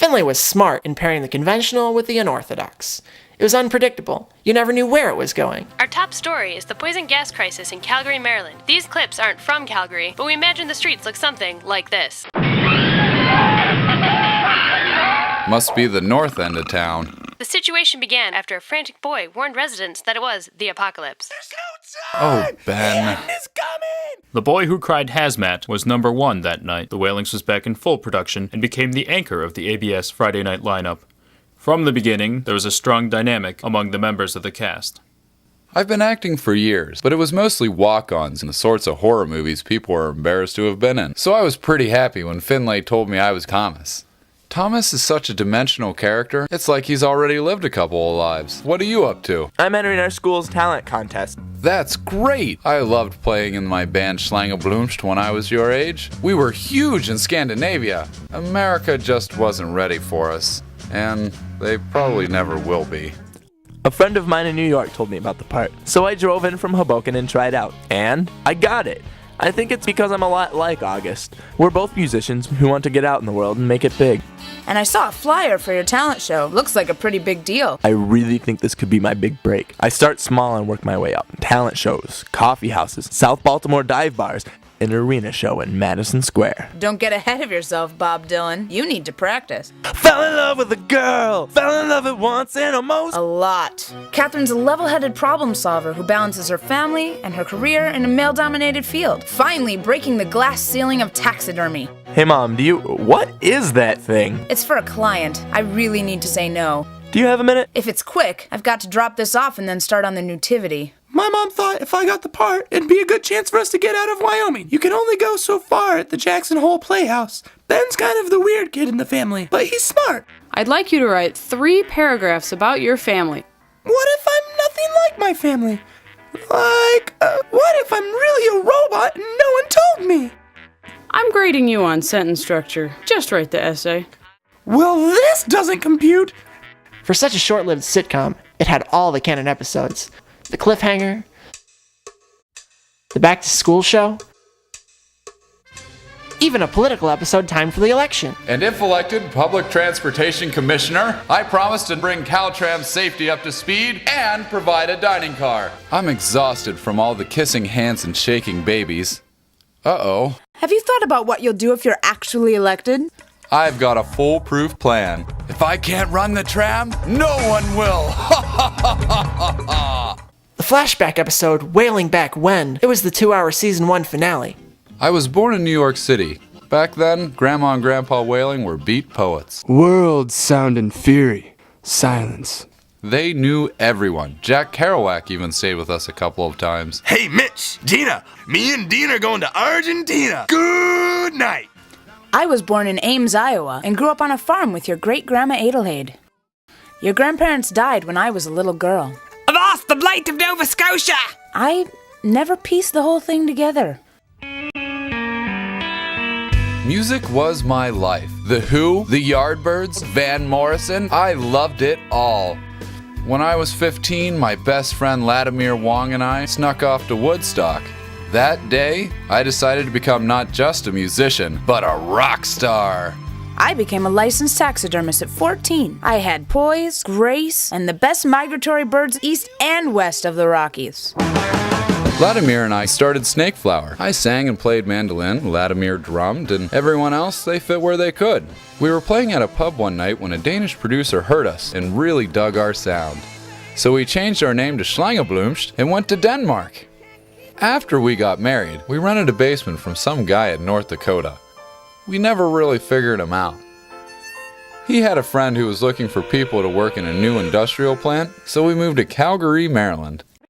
Finlay was smart in pairing the conventional with the unorthodox. It was unpredictable. You never knew where it was going. Our top story is the poison gas crisis in Calgary, Maryland. These clips aren't from Calgary, but we imagine the streets look something like this. Must be the north end of town. The situation began after a frantic boy warned residents that it was the apocalypse. There's no time! Oh, Ben. The end is coming! The Boy Who Cried Hazmat was number 1 that night. The Whalings was back in full production and became the anchor of the ABS Friday night lineup. From the beginning, there was a strong dynamic among the members of the cast. I've been acting for years, but it was mostly walk-ons and the sorts of horror movies people were embarrassed to have been in. So I was pretty happy when Finlay told me I was Thomas. Thomas is such a dimensional character, it's like he's already lived a couple of lives. What are you up to? I'm entering our school's talent contest. That's great! I loved playing in my band Schlangenblumst when I was your age. We were huge in Scandinavia. America just wasn't ready for us. And they probably never will be. A friend of mine in New York told me about the part, so I drove in from Hoboken and tried out. And I got it. I think it's because I'm a lot like August. We're both musicians who want to get out in the world and make it big. And I saw a flyer for your talent show. Looks like a pretty big deal. I really think this could be my big break. I start small and work my way up. Talent shows, coffee houses, South Baltimore dive bars, an arena show in Madison Square. Don't get ahead of yourself, Bob Dylan. You need to practice. Fell in love with a girl! Fell in love at once and almost... A lot. Catherine's a level-headed problem solver who balances her family and her career in a male-dominated field, finally breaking the glass ceiling of taxidermy. Hey Mom, what is that thing? It's for a client. I really need to say no. Do you have a minute? If it's quick, I've got to drop this off and then start on the nativity. My mom thought if I got the part, it'd be a good chance for us to get out of Wyoming. You can only go so far at the Jackson Hole Playhouse. Ben's kind of the weird kid in the family, but he's smart. I'd like you to write 3 paragraphs about your family. What if I'm nothing like my family? What if I'm really a robot and no one told me? I'm grading you on sentence structure. Just write the essay. Well, this doesn't compute. For such a short-lived sitcom, it had all the canon episodes. The cliffhanger, the back-to-school show, even a political episode timed for the election. And if elected Public Transportation Commissioner, I promise to bring Caltram's safety up to speed and provide a dining car. I'm exhausted from all the kissing hands and shaking babies. Uh-oh. Have you thought about what you'll do if you're actually elected? I've got a foolproof plan. If I can't run the tram, no one will. Ha ha ha ha ha. The flashback episode, Whaling Back When, it was the 2-hour season 1 finale. I was born in New York City. Back then, Grandma and Grandpa Whaling were beat poets. World, sound, and fury. Silence. They knew everyone. Jack Kerouac even stayed with us a couple of times. Hey, Mitch, Gina, me and Dean are going to Argentina. Good night. I was born in Ames, Iowa, and grew up on a farm with your great-grandma Adelheid. Your grandparents died when I was a little girl. Avast the blight of Nova Scotia! I never pieced the whole thing together. Music was my life. The Who, the Yardbirds, Van Morrison, I loved it all. When I was 15, my best friend Latimer Wong and I snuck off to Woodstock. That day, I decided to become not just a musician, but a rock star. I became a licensed taxidermist at 14. I had poise, grace, and the best migratory birds east and west of the Rockies. Latimer and I started Snakeflower. I sang and played mandolin, Latimer drummed, and everyone else, they fit where they could. We were playing at a pub one night when a Danish producer heard us and really dug our sound. So we changed our name to Schlangenblumst and went to Denmark. After we got married, we rented a basement from some guy in North Dakota. We never really figured him out. He had a friend who was looking for people to work in a new industrial plant, so we moved to Calgary, Maryland.